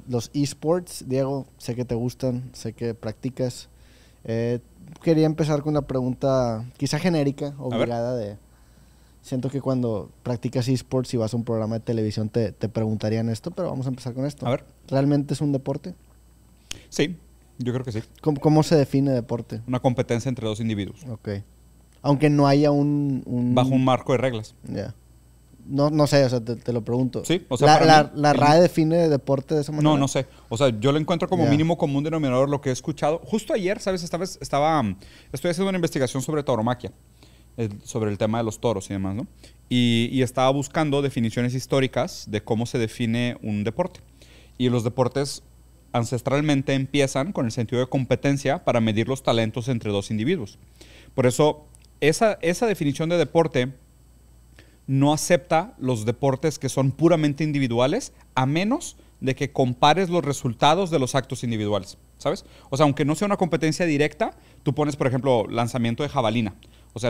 Los esports, Diego, sé que te gustan, sé que practicas. Quería empezar con una pregunta quizá genérica, obligada de... Siento que cuando practicas esports y vas a un programa de televisión te preguntarían esto, pero vamos a empezar con esto. A ver. ¿Realmente es un deporte? Sí, yo creo que sí. ¿Cómo se define deporte? Una competencia entre dos individuos. Ok. Aunque no haya Bajo un marco de reglas. Ya. No sé, o sea, te lo pregunto. Sí, o sea, ¿La RAE define deporte de esa manera? No sé. O sea, yo lo encuentro como mínimo común denominador lo que he escuchado. Justo ayer, ¿sabes? Estoy haciendo una investigación sobre tauromaquia, sobre el tema de los toros y demás, ¿no? Y estaba buscando definiciones históricas de cómo se define un deporte. Y los deportes ancestralmente empiezan con el sentido de competencia para medir los talentos entre dos individuos. Por eso, esa definición de deporte no acepta los deportes que son puramente individuales, a menos de que compares los resultados de los actos individuales, ¿sabes? O sea, aunque no sea una competencia directa, tú pones, por ejemplo, lanzamiento de jabalina. O sea,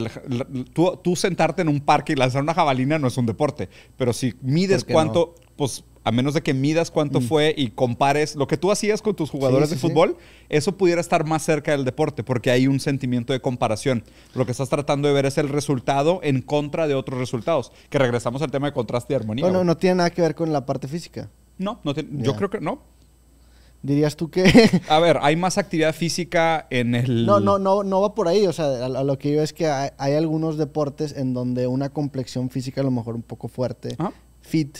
tú sentarte en un parque y lanzar una jabalina no es un deporte, pero si mides cuánto, pues a menos de que midas cuánto fue y compares lo que tú hacías con tus jugadores de fútbol, eso pudiera estar más cerca del deporte porque hay un sentimiento de comparación. Lo que estás tratando de ver es el resultado en contra de otros resultados. Que regresamos al tema de contraste y armonía. Bueno, no tiene nada que ver con la parte física. Yo creo que no. ¿Dirías tú que...? A ver, hay más actividad física en el... No va por ahí. O sea, a lo que yo es que hay algunos deportes en donde una complexión física a lo mejor un poco fuerte, fit,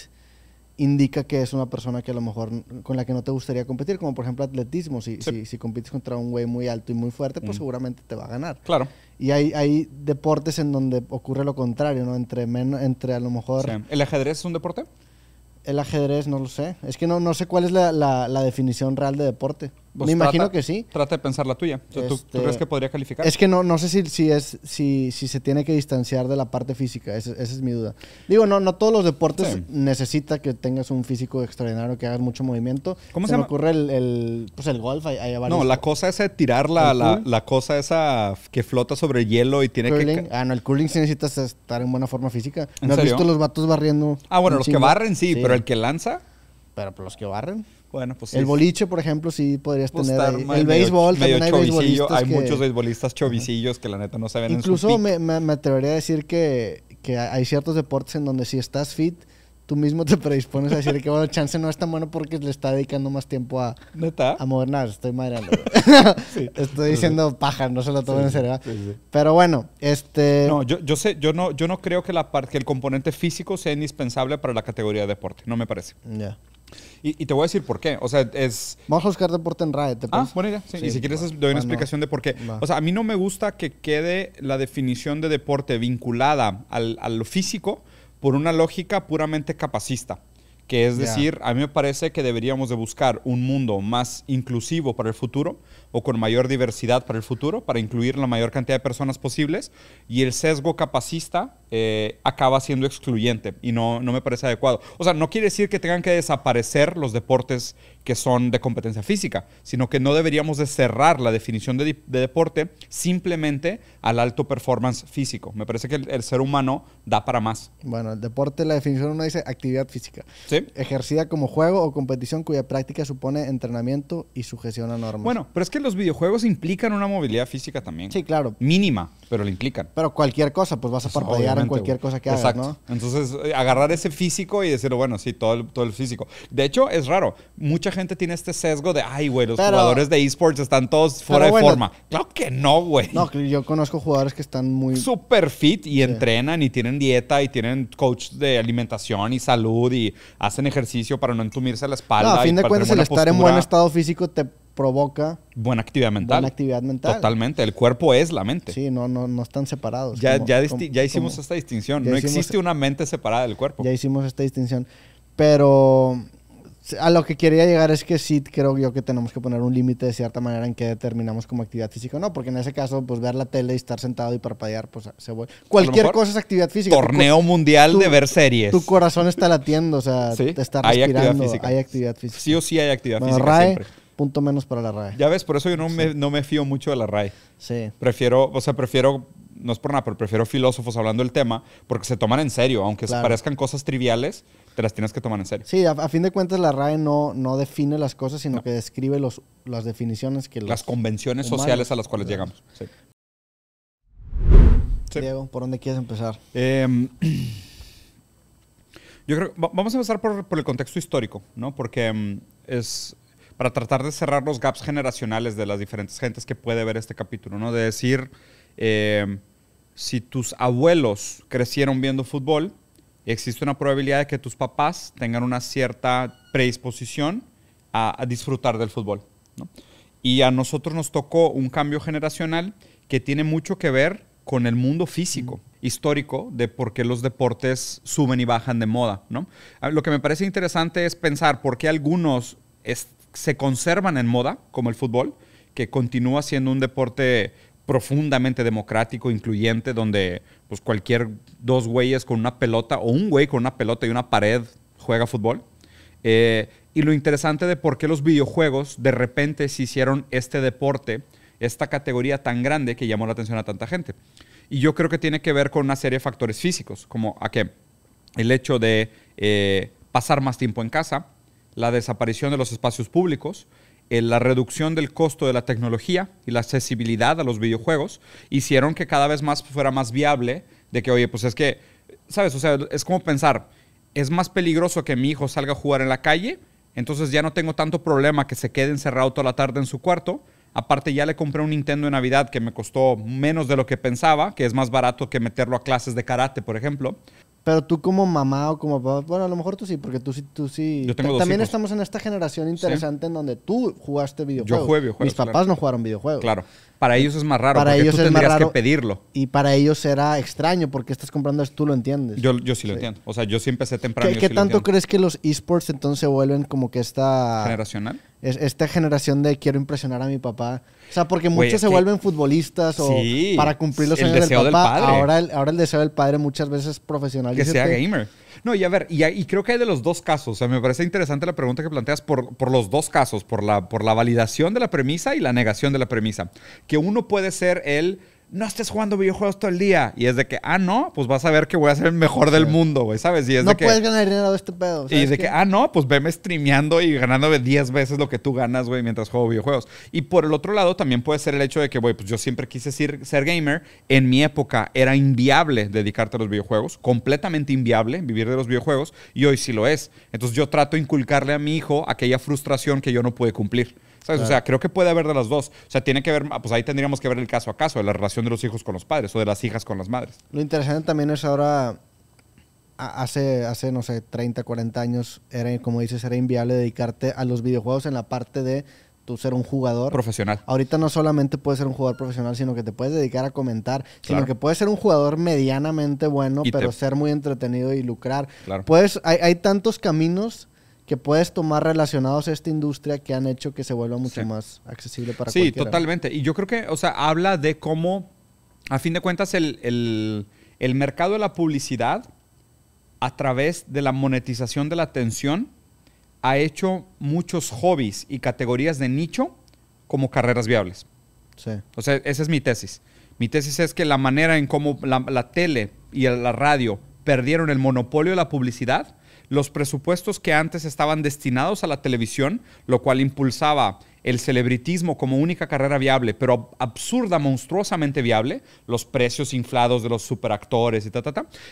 indica que es una persona que a lo mejor con la que no te gustaría competir, como por ejemplo atletismo. Si compites contra un güey muy alto y muy fuerte, pues seguramente te va a ganar. Claro. Y hay deportes en donde ocurre lo contrario, ¿no? Entre a lo mejor... Sí. ¿El ajedrez es un deporte? El ajedrez no lo sé. Es que no sé cuál es la definición real de deporte. Pues me imagino que sí. Trata de pensar la tuya. O sea, ¿tú crees que podría calificar? Es que no sé si se tiene que distanciar de la parte física. Esa es mi duda. Digo, no todos los deportes necesita que tengas un físico extraordinario, que hagas mucho movimiento. ¿Cómo se llama? Me ocurre el golf. Hay varios. No, la cosa esa de tirar la cosa esa que flota sobre el hielo y tiene curling. que... No, el curling sí necesitas estar en buena forma física. ¿En ¿No has serio? visto los vatos barriendo? Bueno, los que barren sí, pero el que lanza... Pero los que barren... Bueno, pues sí. El boliche, por ejemplo, sí podrías tener ahí. El béisbol, también hay beisbolistas. Hay muchos beisbolistas chovicillos que la neta no se ven incluso en su pick. me atrevería a decir que hay ciertos deportes en donde si estás fit, tú mismo te predispones a decir que bueno, chance no es tan bueno porque le está dedicando más tiempo a mover. Nada, estoy madreando. Estoy diciendo paja, no se lo tomen en serio. Sí. Pero bueno, No, yo no creo que el componente físico sea indispensable para la categoría de deporte. No me parece. Ya. Y te voy a decir por qué. O sea, vamos a buscar deporte en RAE, ¿te parece? Buena idea. Sí. Y si quieres doy una explicación de por qué. O sea, a mí no me gusta que quede la definición de deporte vinculada a lo físico por una lógica puramente capacista. Que es decir, a mí me parece que deberíamos de buscar un mundo más inclusivo para el futuro o con mayor diversidad para el futuro, para incluir la mayor cantidad de personas posibles, y el sesgo capacista acaba siendo excluyente y no me parece adecuado. O sea, no quiere decir que tengan que desaparecer los deportes que son de competencia física, sino que no deberíamos de cerrar la definición de deporte simplemente al alto performance físico. Me parece que el ser humano da para más. Bueno, el deporte, la definición uno dice actividad física. ¿Sí? Ejercida como juego o competición cuya práctica supone entrenamiento y sujeción a normas. Bueno, pero es que los videojuegos implican una movilidad física también. Sí, claro. Mínima, pero la implican. Pero cualquier cosa, pues vas a parpadear en cualquier cosa que hagas, ¿no? Entonces, agarrar ese físico y decir, bueno, sí, todo el físico. De hecho, es raro. Mucha gente tiene este sesgo de, ay, güey, los jugadores de esports están todos fuera de forma. Claro que no, güey. No, yo conozco jugadores que están muy... Super fit y entrenan y tienen dieta y tienen coach de alimentación y salud y hacen ejercicio para no entumirse la espalda. No, a fin de cuentas, el estar en buen estado físico te provoca... Buena actividad mental. Buena actividad mental. Totalmente. El cuerpo es la mente. Sí, no están separados. Ya hicimos esta distinción. No existe una mente separada del cuerpo. Ya hicimos esta distinción. Pero a lo que quería llegar es que sí creo yo que tenemos que poner un límite de cierta manera en que determinamos como actividad física. No, porque en ese caso, pues ver la tele y estar sentado y parpadear, pues se vuelve... Cualquier cosa es actividad física. Torneo mundial de ver series. Tu corazón está latiendo, o sea, te está respirando. Hay actividad física. Sí o sí hay actividad física RAE, siempre. Punto menos para la RAE. Ya ves, por eso yo no me fío mucho de la RAE. Sí. Prefiero, no es por nada, pero prefiero filósofos hablando del tema porque se toman en serio, aunque parezcan cosas triviales, te las tienes que tomar en serio. Sí, a fin de cuentas la RAE no define las cosas, sino que describe las definiciones que las convenciones sociales a las cuales llegamos. Sí. Diego, ¿por dónde quieres empezar? Yo creo que vamos a empezar por el contexto histórico, ¿no? Porque es para tratar de cerrar los gaps generacionales de las diferentes gentes que puede ver este capítulo, ¿no? De decir, si tus abuelos crecieron viendo fútbol, existe una probabilidad de que tus papás tengan una cierta predisposición a disfrutar del fútbol, ¿no? Y a nosotros nos tocó un cambio generacional que tiene mucho que ver con el mundo físico, histórico, de por qué los deportes suben y bajan de moda, ¿no? Lo que me parece interesante es pensar por qué algunos se conservan en moda, como el fútbol, que continúa siendo un deporte profundamente democrático, incluyente, donde pues, cualquier dos güeyes con una pelota o un güey con una pelota y una pared juega fútbol. Y lo interesante de por qué los videojuegos de repente se hicieron este deporte, esta categoría tan grande que llamó la atención a tanta gente. Y yo creo que tiene que ver con una serie de factores físicos, como a que el hecho de pasar más tiempo en casa, la desaparición de los espacios públicos, la reducción del costo de la tecnología y la accesibilidad a los videojuegos hicieron que cada vez más fuera más viable de que, oye, pues es que, ¿sabes? O sea, es como pensar, es más peligroso que mi hijo salga a jugar en la calle, entonces ya no tengo tanto problema que se quede encerrado toda la tarde en su cuarto. Aparte, ya le compré un Nintendo de Navidad que me costó menos de lo que pensaba, que es más barato que meterlo a clases de karate, por ejemplo. Pero tú como mamá o como papá, bueno, a lo mejor tú sí, porque tú sí. Yo tengo dos también hijos. Estamos en esta generación interesante en donde tú jugaste videojuegos. Yo jugué videojuegos. Mis papás no jugaron videojuegos. Claro. Para ellos es más raro, para porque ellos tú es más tendrías raro, que pedirlo. Y para ellos era extraño, porque estás comprando esto, tú lo entiendes. Yo sí lo entiendo. O sea, yo sí empecé temprano. ¿Qué tanto crees que los esports entonces se vuelven como que esta... ¿Generacional? Esta generación de quiero impresionar a mi papá. O sea, porque muchos se vuelven futbolistas o para cumplir los sueños del papá. Ahora el deseo del padre muchas veces es profesional. Que sea gamer. No, y a ver, y creo que hay de los dos casos. O sea, me parece interesante la pregunta que planteas por los dos casos. Por la validación de la premisa y la negación de la premisa. Que uno puede ser no estés jugando videojuegos todo el día. Y es de que, no, pues vas a ver que voy a ser el mejor del mundo, güey, ¿sabes? Y es no de que, puedes ganar dinero de este pedo. Y es de que, no, pues veme streameando y ganándome 10 veces lo que tú ganas, güey, mientras juego videojuegos. Y por el otro lado, también puede ser el hecho de que, güey, pues yo siempre quise ser gamer. En mi época era inviable dedicarte a los videojuegos. Completamente inviable vivir de los videojuegos. Y hoy sí lo es. Entonces yo trato de inculcarle a mi hijo aquella frustración que yo no pude cumplir. ¿Sabes? Claro. O sea, creo que puede haber de las dos. O sea, tiene que ver, pues ahí tendríamos que ver el caso a caso, de la relación de los hijos con los padres o de las hijas con las madres. Lo interesante también es ahora, hace no sé, 30, 40 años, como dices, era inviable dedicarte a los videojuegos en la parte de tú ser un jugador profesional. Ahorita no solamente puedes ser un jugador profesional, sino que te puedes dedicar a comentar, sino que puedes ser un jugador medianamente bueno, pero ser muy entretenido y lucrar. Claro. Hay tantos caminos que puedes tomar relacionados a esta industria que han hecho que se vuelva mucho más accesible para cualquiera. Sí, totalmente. Y yo creo que, o sea, habla de cómo, a fin de cuentas, el mercado de la publicidad, a través de la monetización de la atención, ha hecho muchos hobbies y categorías de nicho como carreras viables. Sí. O sea, esa es mi tesis. Mi tesis es que la manera en cómo la tele y la radio perdieron el monopolio de la publicidad, los presupuestos que antes estaban destinados a la televisión, lo cual impulsaba el celebritismo como única carrera viable, pero absurda, monstruosamente viable, los precios inflados de los superactores y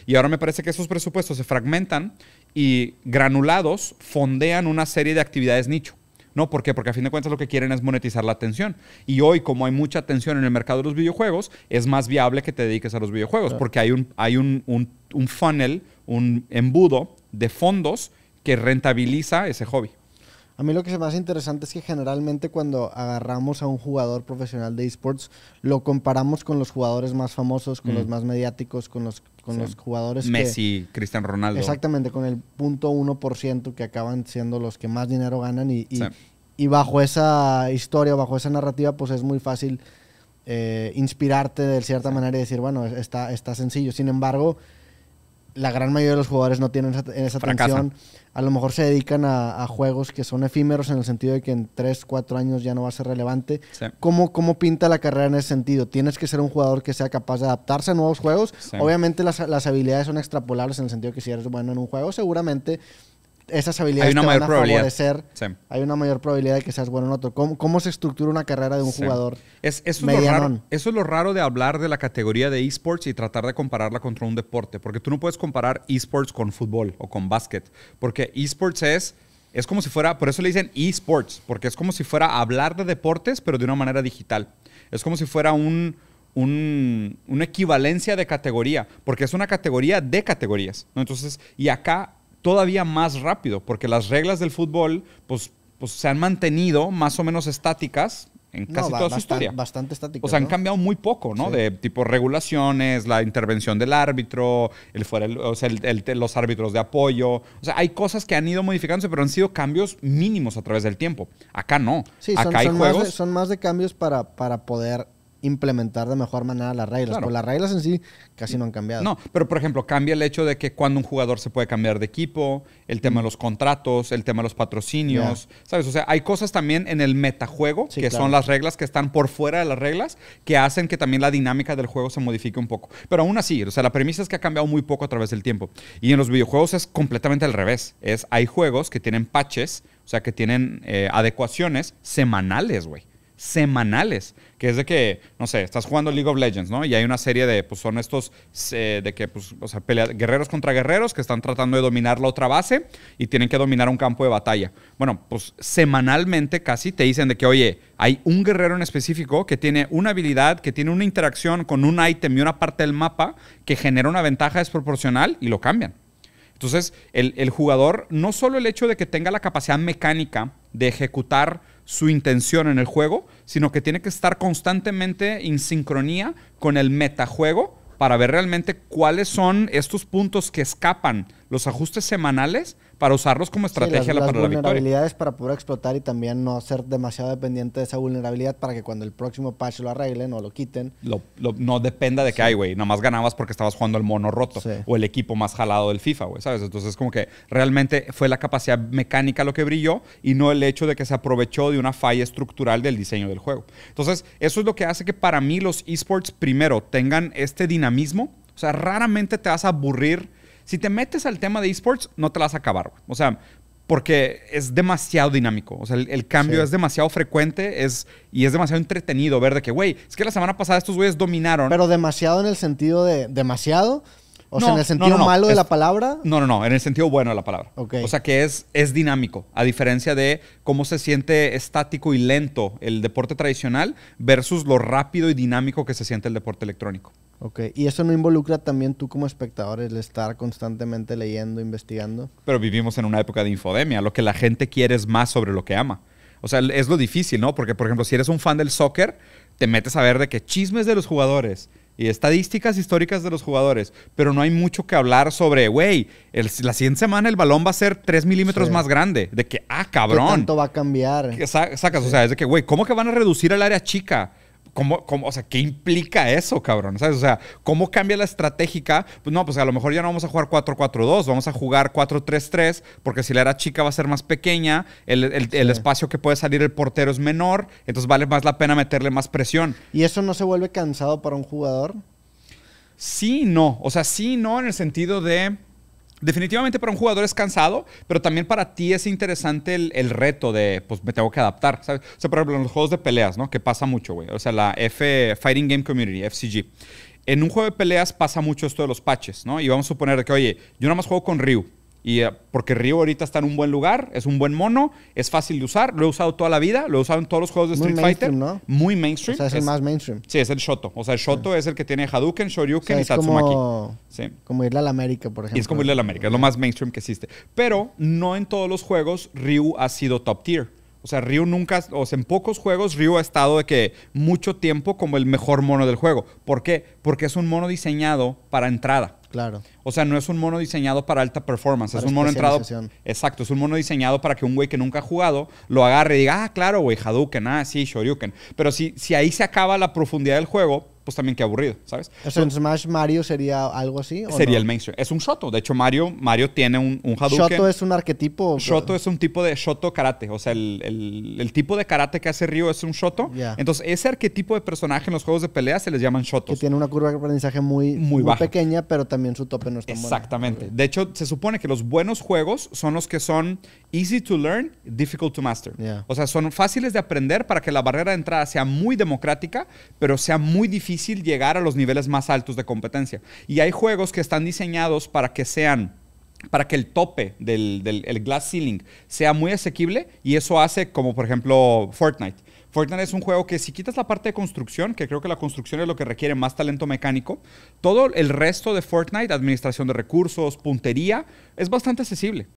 Y ahora me parece que esos presupuestos se fragmentan y granulados fondean una serie de actividades nicho. ¿No? ¿Por qué? Porque a fin de cuentas lo que quieren es monetizar la atención. Y hoy, como hay mucha atención en el mercado de los videojuegos, es más viable que te dediques a los videojuegos. Claro. Porque hay un funnel, un embudo de fondos que rentabiliza ese hobby. A mí lo que se me hace interesante es que generalmente cuando agarramos a un jugador profesional de esports, lo comparamos con los jugadores más famosos, con los más mediáticos, con los jugadores Messi, Cristiano Ronaldo. Exactamente, con el 0.1% que acaban siendo los que más dinero ganan y bajo esa historia, bajo esa narrativa, pues es muy fácil inspirarte de cierta manera y decir, bueno, está sencillo. Sin embargo, la gran mayoría de los jugadores no tienen esa atención. A lo mejor se dedican a juegos que son efímeros en el sentido de que en 3, 4 años ya no va a ser relevante. Sí. ¿Cómo pinta la carrera en ese sentido? ¿Tienes que ser un jugador que sea capaz de adaptarse a nuevos juegos? Sí. Obviamente las habilidades son extrapolables en el sentido de que si eres bueno en un juego, seguramente esas habilidades te van a favorecer. Sí. Hay una mayor probabilidad de que seas bueno en otro. ¿Cómo se estructura una carrera de un jugador medianón? Eso es lo raro de hablar de la categoría de esports y tratar de compararla contra un deporte. Porque tú no puedes comparar esports con fútbol o con básquet. Porque esports es como si fuera, por eso le dicen esports, porque es como si fuera hablar de deportes, pero de una manera digital. Es como si fuera una equivalencia de categoría, porque es una categoría de categorías, ¿no? Entonces, y acá todavía más rápido, porque las reglas del fútbol pues se han mantenido más o menos estáticas en casi toda su historia. Bastante estáticas. O sea, han cambiado muy poco, ¿no? Sí. De tipo regulaciones, la intervención del árbitro, los árbitros de apoyo. O sea, hay cosas que han ido modificándose, pero han sido cambios mínimos a través del tiempo. Acá no. Sí, acá hay juegos. Son más de cambios para poder implementar de mejor manera las reglas. Claro. Pues las reglas en sí casi no han cambiado. No, pero por ejemplo, cambia el hecho de que cuando un jugador se puede cambiar de equipo, el tema de los contratos, el tema de los patrocinios, ¿sabes? O sea, hay cosas también en el metajuego, que son las reglas que están por fuera de las reglas, que hacen que también la dinámica del juego se modifique un poco. Pero aún así, o sea, la premisa es que ha cambiado muy poco a través del tiempo. Y en los videojuegos es completamente al revés. Hay juegos que tienen patches, o sea, que tienen adecuaciones semanales, güey. Semanales, que es de que, no sé, estás jugando League of Legends, ¿no? Y hay una serie de, pues son estos, de que, pues, o sea, guerreros contra guerreros que están tratando de dominar la otra base y tienen que dominar un campo de batalla. Bueno, pues semanalmente casi te dicen de que, oye, hay un guerrero en específico que tiene una habilidad, que tiene una interacción con un ítem y una parte del mapa que genera una ventaja desproporcional y lo cambian. Entonces, el jugador, no solo el hecho de que tenga la capacidad mecánica de ejecutar su intención en el juego, sino que tiene que estar constantemente en sincronía con el metajuego para ver realmente cuáles son estos puntos que escapan los ajustes semanales para usarlos como estrategia para la victoria. Las vulnerabilidades para poder explotar y también no ser demasiado dependiente de esa vulnerabilidad para que cuando el próximo patch lo arreglen o lo quiten. No dependa de que, ay, güey, nomás ganabas porque estabas jugando el mono roto o el equipo más jalado del FIFA, güey, ¿sabes? Entonces, como que realmente fue la capacidad mecánica lo que brilló y no el hecho de que se aprovechó de una falla estructural del diseño del juego. Entonces, eso es lo que hace que para mí los esports primero tengan este dinamismo. O sea, raramente te vas a aburrir. Si te metes al tema de esports, no te la vas a acabar, güey. O sea, porque es demasiado dinámico. O sea, el cambio es demasiado frecuente y es demasiado entretenido ver de que, güey, es que la semana pasada estos güeyes dominaron. Pero demasiado en el sentido de demasiado. O sea, en el sentido malo de la palabra. No, en el sentido bueno de la palabra. Okay. O sea, que es dinámico, a diferencia de cómo se siente estático y lento el deporte tradicional versus lo rápido y dinámico que se siente el deporte electrónico. Ok, ¿y eso no involucra también tú como espectador el estar constantemente leyendo, investigando? Pero vivimos en una época de infodemia. Lo que la gente quiere es más sobre lo que ama. O sea, es lo difícil, ¿no? Porque, por ejemplo, si eres un fan del soccer, te metes a ver de que chismes de los jugadores y estadísticas históricas de los jugadores, pero no hay mucho que hablar sobre, güey, la siguiente semana el balón va a ser 3 milímetros más grande. De que, cabrón. ¿Qué tanto va a cambiar? Sacas, o sea, es de que, güey, ¿cómo que van a reducir el área chica? O sea, ¿qué implica eso, cabrón? ¿Sabes? O sea, ¿cómo cambia la estratégica? Pues no, pues a lo mejor ya no vamos a jugar 4-4-2, vamos a jugar 4-3-3, porque si la era chica va a ser más pequeña, el espacio que puede salir el portero es menor, entonces vale más la pena meterle más presión. ¿Y eso no se vuelve cansado para un jugador? Sí, no. O sea, sí, no, en el sentido de... Definitivamente para un jugador es cansado, pero también para ti es interesante el reto de, pues me tengo que adaptar, ¿sabes? O sea, por ejemplo, en los juegos de peleas, ¿no? Que pasa mucho, güey. O sea, la Fighting Game Community, FCG. En un juego de peleas pasa mucho esto de los patches, ¿no? Y vamos a suponer que, oye, yo nada más juego con Ryu. Y porque Ryu ahorita está en un buen lugar, es un buen mono, es fácil de usar, lo he usado toda la vida, lo he usado en todos los juegos de Street Fighter. ¿No? Muy mainstream. O sea, es el más mainstream. Sí, es el Shoto. O sea, el Shoto es el que tiene Hadouken, Shoryuken y Tatsumaki. Como irle a la América, por ejemplo. Y es como irle a la América, es lo más mainstream que existe. Pero no en todos los juegos Ryu ha sido top tier. O sea, Ryu nunca, o sea, en pocos juegos Ryu ha estado de que mucho tiempo como el mejor mono del juego. ¿Por qué? Porque es un mono diseñado para entrada. Claro. O sea, no es un mono diseñado para alta performance. Es un mono entrado. Exacto, es un mono diseñado para que un güey que nunca ha jugado lo agarre y diga, claro, güey, Hadouken, sí, Shoryuken. Pero si ahí se acaba la profundidad del juego, pues también qué aburrido, ¿sabes? O sea, en Smash Mario sería algo así, ¿o sería no? el mainstream. Es un Shoto. De hecho, Mario tiene un Hadouken. ¿Shoto es un arquetipo? Shoto es un tipo de Shoto karate. O sea, el tipo de karate que hace Ryu es un Shoto. Yeah. Entonces, ese arquetipo de personaje en los juegos de pelea se les llaman Shotos. Que tiene una curva de aprendizaje muy baja. pequeña, pero también su tope no es tan bueno. Exactamente. De hecho, se supone que los buenos juegos son los que son easy to learn, difficult to master. Yeah. O sea, son fáciles de aprender para que la barrera de entrada sea muy democrática, pero sea muy difícil llegar a los niveles más altos de competencia. Y hay juegos que están diseñados para que el tope el glass ceiling sea muy asequible, y eso hace como, por ejemplo, Fortnite. Fortnite es un juego que si quitas la parte de construcción, que creo que la construcción es lo que requiere más talento mecánico, todo el resto de Fortnite, administración de recursos, puntería, es bastante accesible.